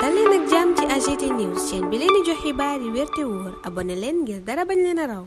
dal leen ak jàmm ci AGT News chaîne bi leen di jox xibaar yi wér te wóor abonné leen ngir dara bañ leen a raw.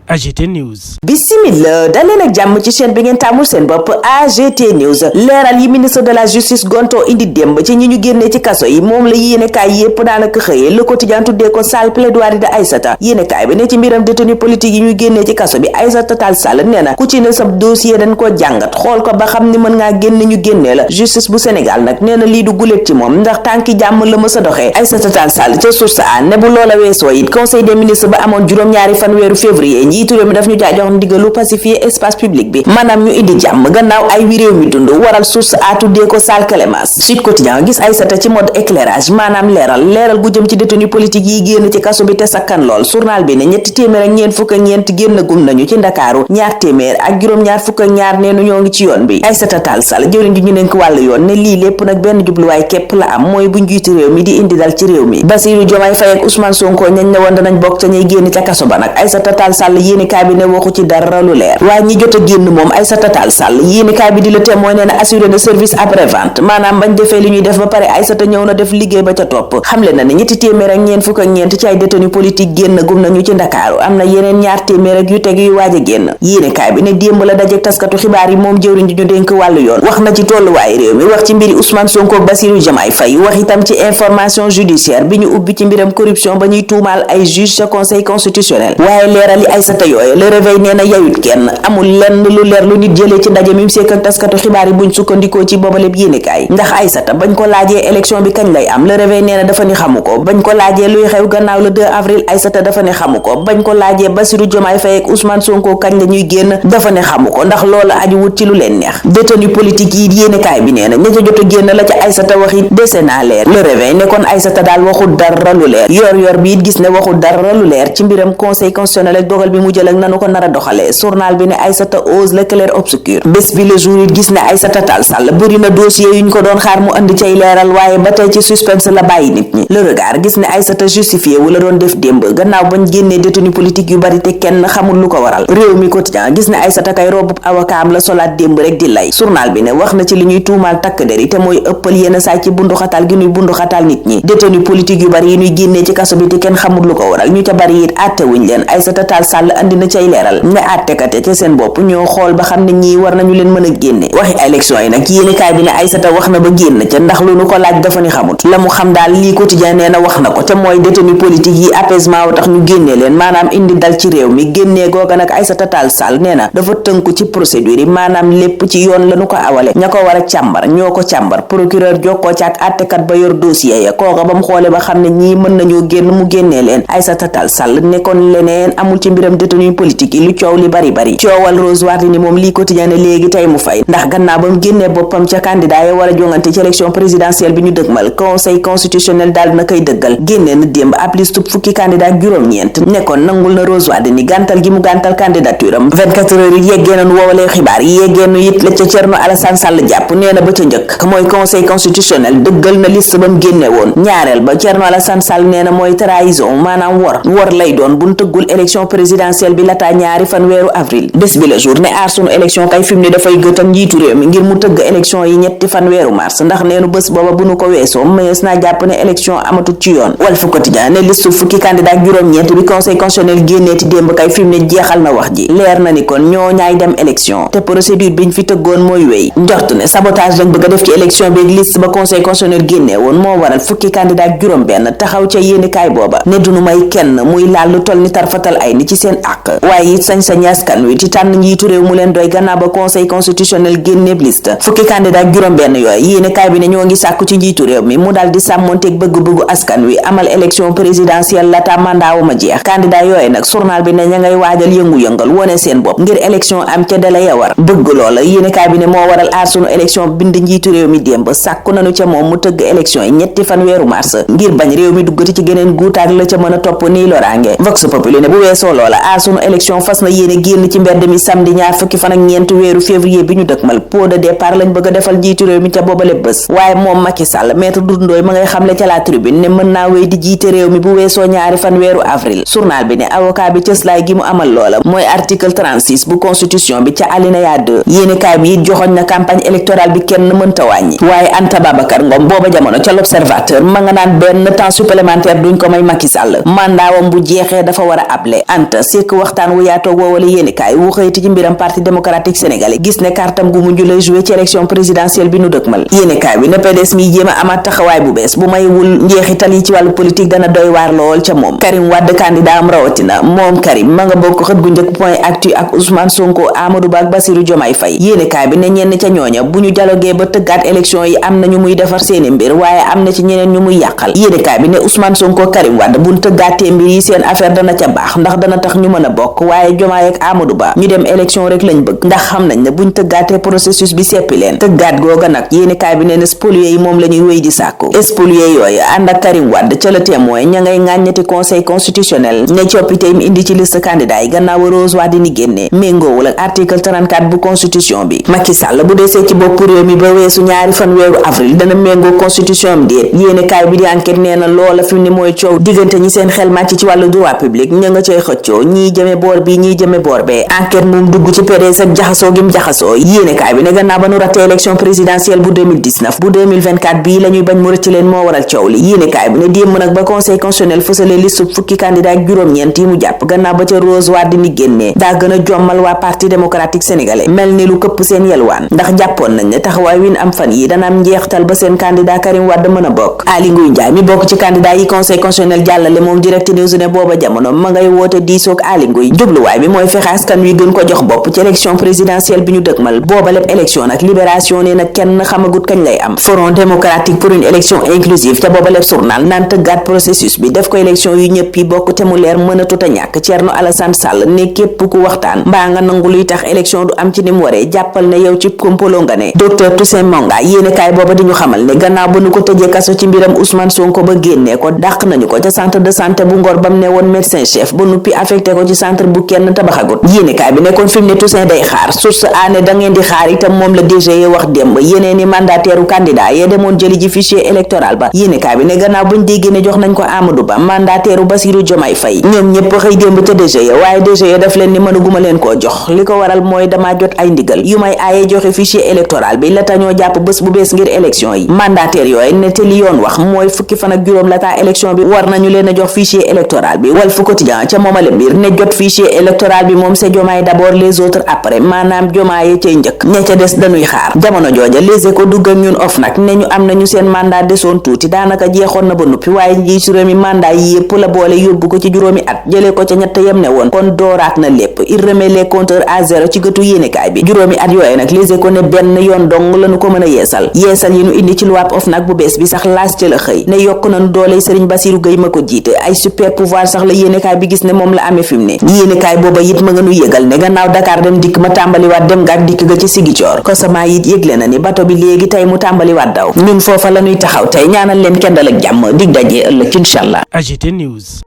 AGT News. Bismillah daleen ak jàmm ci chaîne bi ngeen tàmmul seen bopp AGT News leeral yi ministre de la justice gonto indi démb ci ñi ñu génnee ci kaso yi moom la yéenekaay yépp daanaka xëyee Le Quotidien tuddee ko sale plaidoirie de Aïssata yéenekaay bi ne ci mbiram détenu politique yi ñu génnee ci kaso bi Aïssata Tall Sall nee na ku ci ne sab dossier dañ ko jàngat xool ko ba xam ni mën ngaa génn ñu génnee la justice bu Sénégal nag nee na lii du guléet ci moom ndax tànki jàmm la mës a doxee Aïssata Tall Sall ca source a ne bu loola weesoo it conseil des ministres ba amoon juróom-ñaari fan weeru février njiitu réew mi daf ñu jox ndigalu pacifier espace public bi maanaam ñu indi jàmm gannaaw ay wi réew mi dund waral source a tuddee ko sale clémence Sud Quotidien gis Aïssata ci mode éclairage maanaam leeral gu jëm ci détenu politique yi génn ci kaso bi te sakkan lool journal bi ne ñetti téeméer ak ñeent fukk ak ñeent génn gum nañu ci Ndakaaru ñaar téeméer ak juróom-ñaar fukk ak ñaar neenu ñoo ngi ci yoon bi Aïssata Tall Sall jëwriñ ji ñu nekk wàllu yoon ne lii lépp nag benn jubluwaay képp la am mooy bu njiitu réew mi di indi dal ci réew mi Bassirou Diomaye Faye ak Ousmane Sonko ñañ ne woon danañ bokk ca ñuy génn ca kaso ba nag Aïssata Tall Sall yéeni cabinet waxu ci dara lu leer waaye ñi jot a génn moom Aïssata Tall Sall yéenekaay bi di Le Témoin nee na assuré de service après vente maanaam bañ defee li ñuy def ba pare Aïssata ñëw na def liggéey ba ca topp xamle na ne ñetti téeméer ak ñeent fukk ak ñeent ci ay détenu politique génn gum nañu ci Ndakaaru am na yeneen ñaar téeméer ak yu teg yuy waaj a génn yéenekaay bi ne démb la dajeek taskatu xibaar yi moom jëwriñ ji ñu dénk wàllu yoon wax na ci tolluwaay réew mi wax ci mbiri Ousmane Sonko ak Bassirou Diomaye Faye wax itam ci information judiciaire bi ñu ubbi ci mbiram corruption ba ñuy tuumaal ay juge ca conseil constitutionnel waaye leeral yi Aïssata yooye Le Réveil nee na yayut kenn amul lenn lu leer lu nit jëlee ci ndaje mi seek ak taskatu xibaar yi buñ sukkandikoo ci boobaleb yéenekaay ndax Aïssata bañ ko laajee élection bi kañ lay am Le Réveil nee na dafa ni xamu ko bañ ko laajee luy xew gannaaw le 2 avril Aïssata dafa ne xamu ko bañ ko laajee Bassirou Diomaye Faye ak Ousmane Sonko kañ la ñuy génn dafa ne xamu ko ndax loolu aju wut ci lu leen neex détenu politique yi yéenekaay bi nee na ña ca jot a génn la ca Aïssata wax it dese naa leer Le Réveil ne kon Aïssata daal waxul dara lu leer yor bi it gis ne waxul dara lu leer ci mbiram conseil constitutionnel ak dogal bi mu jël ak nanu ko nar a doxalee journal bi ne Aïssata ose le clair obscur bés bi le jour it gis ne Aïssata Tall Sall bëri na dossier yuñ ko doon xaar mu andi cay leeral waaye ba tey ci suspense la bàyyi nit ñi Le Regard gis ne Aïssata justifié wu la doon def démb gannaaw bañ génnee détenu politique yu bari te kenn xamul lu ko waral Réew mi Quotidien gis ne Aïssata kay robub avocat am la solaat démb rek di lay journal bi ne wax na ci li ñuy tuumaal takk der yi te mooy ëppal yenn saa ci bunduxataal gi ñuy bunduxataal nit ñi détenu politique yu bari yi ñuy génnee ci kaso bi te kenn xamul lu ko waral ñu ca bari it àtte wuñ leen Aïssata Tall Sall andi na cay leeral ne àttekate ca seen bopp ñoo xool ba xam ne ñii war nañu leen mën a génne waxi élection yi nag yéenekaay bi ne Aïssata wax na ba génn ca ndax lu nu ko laaj dafa ni xamut la mu xam daal lii Quotidien nee na wax na ko te mooy détenu politique yi apaisement wa tax ñu génnee leen maanaam indi dal ci réew mi génnee googa nag Aïssata Tall Sall nee na dafa tënku ci procédure yi maanaam lépp ci yoon la nu ko awale ña ko war a càmbar ñoo ko càmbar procureur jokkoo ci ak àttekat ba yor dossier ya kooka ba mu xoole ba xam ne ñii mën nañoo génn mu génnee leen Aïssata Tall Sall nekkoon leneen amul ci mbiram détenu politique yi lu coow li bari coowal Rose Wardini moom lii Quotidien ne léegi tey mu fay ndax gannaaw ba mu génnee boppam ca candidat ya war a jongante ci élection présidentielle bi ñu dëgmal conseil constitutionnel daal na koy dëggal génnee na démb ab liste fukki candidat ak juróom-ñeent nekkoon nangul na Rose Wardini gàntal gi mu gàntal candidature am 24 heures yi yeggee nañu woowalee xibaar yi yeggeenu it la ca Thierno Alassane Sall jàpp nee na ba ca njëkk mooy conseil constitutionnel dëggal na liste ba mu génne woon ñaareel ba Thierno Alassane Sall nee na mooy trahison maanaam wor lay doon buñ tëggul élection présidentielle bi lataa ñaari fan weeru avril bés bi la jour ne aar sunu élection kay fi mu ne dafay gët ak njiitu réew mi ngir mu tëgg élection yi ñetti fan weeru mars ndax neenu bés booba bu nu ko weesoo mënees naa jàpp ne élection amatut ci yoon Walf Quotidien ne liste fukki candidat ak juróom-ñeent bi conseil constitutionnel génneeti démb kay fi mu ne jeexal na wax ji leer na ni kon ñoo ñaay dem élection te procédure biñ fi tëggoon mooy wéy njort ne sabotage lañ bëgg a def ci élection bi liste ba conseil constitutionnel génnee woon moo waral fukki candidat ak juróom benn taxaw ca yéenekaay booba ne duñu may kenn muy laal lu toll ni tarfatal ay ni ci seen àq waaye it sañ-sañ askan wi ci tànn njiitu réew mu leen doy gannaaw ba conseil constitutionnel génneeb liste fukki candidat ak juróom benn yooyu yéenekaay bi ne ñoo ngi sàkku ci njiitu réew mi mu daal di sàmmonteeg bëgg-bëggu askan wi amal élection présidentielle laata mandat wu ma jeex candidat yooyu nag journal bi ne ña ngay waajal yëngu-yëngal wone seen bopp ngir élection am ca délai ya war bëgg loola yéenekaay bi ne moo waral aar sunu élection bind njiitu réew mi démb sàkku nañu ca moom mu tëgg élection yi ñetti fan weeru mars ngir bañ réew mi duggati ci geneen guutaak la ca mën a topp nii loraange Vox Populi ne bu weesoo loola a sunu élection fas na yéene génn ci mbedd mi samedi ñaar fukki fan ak ñeent weeru février bi ñu dëkmal pot de départ lañ bëgg a defal njiitu réew mi ca boobale bés waaye moom Macky Sall maître Doudou Ndoye ma ngay xamle ca la tribune ne mën naa wéy di jiite réew mi bu weesoo ñaari fan weeru avril. journal bi ne avocat bi cëslaay gi mu amal loola mooy article 36 bu constitution bi ca alinéa 2 yéenekaay bi it joxoñ na campagne électorale bi kenn mënta wàññi waaye Anta Babacar Ngom booba jamono ca l'observateur ma nga naan benn temps supplémentaire duñ ko may Macky Sall mandaawam bu jeexee dafa war a able. Anta sekk waxtaan wu yaatoo woowale yéenekaay wu xëyti ci mbiram parti démocratique sénégalais gis ne kartam gu mujj lay joué ci élection présidentielle bi nu dëkmal. yéenekaay bi ne PDS mi jéem a amaat taxawaay bu bees bu maywul njeexital yi ci wàllu politique dana doy waar lool ca moom. Karim Wade candidat am rawatina moom Karim ma nga bokk xët gu njëkk point actu ak Ousmane Sonko, Amadou Ba ak Bassirou Diomaye Faye. yéenekaay bi ne ñenn ca ñooña bu ñu dialogué ba tëggaat élection yi am na ñu muy defar seeni mbir waaye am na ci ñeneen ñu muy yàqal. yéenekaay bi ne Ousmane Sonko, Karim Wade buñ tëggaatee mbir yi seen affaire dana ca baax ndax dana tax ñu mën a bokk waaye Diomaye ak Amadou Ba ñu dem élection rek lañ bëgg ndax xam nañ ne buñ tëggaatee processus bi seppi leen. tëggaat googa nag yéenekaay bi ne ne spolié yi moom la ñuy wéy di sàkku. spolié yooyu ànd ak Karim Wade ca la témoin ña ngay ŋàññati conseil constitutionnel ne coppite yi mu indi ci liste candidat yi gannaaw Rose Wardini génne méngoowul ak article 34 bu constitution bi. Macky Sall bu desee ci bopp réew mi ba weesu ñaari fan weeru avril dana méngoo constitution am déet. yéenekaay bi di enquête nee na loola fi mu ne mooy coow diggante ñi seen xel màcc ci wàllu droit public ña nga cay xëccoo ñii jëme boor bi ñii jëme boor bee. enquête moom dugg ci PDS ak jaxasoo gim jaxasoo. yéenekaay bi ne gannaaw ba nu rattee élection présidentielle bu 2019 bu 2024 bii la ñuy bañ mu rëcc leen moo waral coow li. yéenekaay bi ne démb nag ba conseil constitutionnel fësale liste fukki candidat ak juróom-ñeent yi mu jàpp gannaaw ba ca Rose Wardini génnee daa gën a jommal waa parti démocratique sénégalais mel ni lu këpp seen yelwaan ndax jàppoon nañ ne taxawaay win am fan yi dana am njeextal ba seen candidat Karim Wade mën a bokk. Aly Ngouille Ndiaye mi bokk ci candidat yi conseil constitutionnel jàllale moom direct news ne booba jamono ma ngay woote diisoog Aly Ngouille jubluwaay bi mooy fexe askan wi gën ko jox bopp ci élection présidentielle bi ñu dëgmal booba lépp élection nag libération ne nag kenn xamagut kañ lay am. Front démocratique pour une élection inclusive ca booba lépp journal naan tëggaat processus bi def ko élection yu ñëpp yi bokk te mu leer mën a tuta ñàkk. Thierno Alassane Sall ne képp ku waxtaan mbaa nga nangu luy tax élection du am ci ni mu waree jàppal ne yow ci kompolo nga ne. docteur Toussaint Manga yéenekaay booba di ñu xamal ne gannaaw ba nu ko tëjee kaso ci mbiram Ousmane Sonko ba génnee ko dàq nañu ko ca centre de santé bu Ngor bam ne woon médecin chef ba nuppi affecté ko ci centre bu kenn tabaxagut. yéenekaay bi nekkoon fi mu ne Toussaint day xaar source aane da ngeen di xaar itam moom la DGE wax démb yeneen i mandataire u candidat yee demoon jëli ji fichier électoral ba. yéenekaay bi ne gannaaw buñ déggee ne jox nañ ko Amadou Ba mandataire u Bassirou Diomaye Faye ñoom ñëpp xëy démb ca DGE waaye DGE daf leen ni mënaguma leen koo jox li ko waral mooy dama jot ay ndigal yu may aaye joxe fichier électoral bi laata ñoo jàpp bés bu bees ngir élection yi. mandataire yooyu ne te li yoon wax mooy fukki fan ak juróom laata élection bi war nañu leen a jox fichier électoral bi. Walf Quotidien ca moomale mbir ne jot fichier électoral bi moom c'est Diomaye d'abord les autres après maanaam Diomaye cay njëkk ña ca des dañuy xaar. jamono jooja Les Échos dugg ak ñun OFNAC ne ñu am nañu seen mandat desoon tuuti daanaka jeexoon na ba noppi waaye njiitu réew mi mandat yi yépp la boole yóbbu ko ci juróomi at jëlee ko ca ñett yem ne woon kon dooraat na lépp il remet les compteurs à zéro ci gëtu yéenekaay bi. juróomi at yooyu nag Les Échos ne benn yoon dong lañu ko mën a yeesal yi nu indi ci loi OFNAC bu bees bi sax laas ca la xëy ne yokk nañu dooley Serigne Bassirou Gueye ma ko jiite ay super pouvoir sax la yéenekaay bi gis ne moom la amee fi mu ne. yéenekaay booba it ma nga nu yëgal ne gannaaw Dakar dem dikk ma tàmbaliwaat dem nga ak dikk ga ci Ziguinchor Kosama it yëgle na ni bato bi léegi tey mu tàmbaliwaat daw ñun foofa la ñuy taxaw tey ñaanal leen kendal ak jàmm dig daje ëllëg inshallah. AGT News.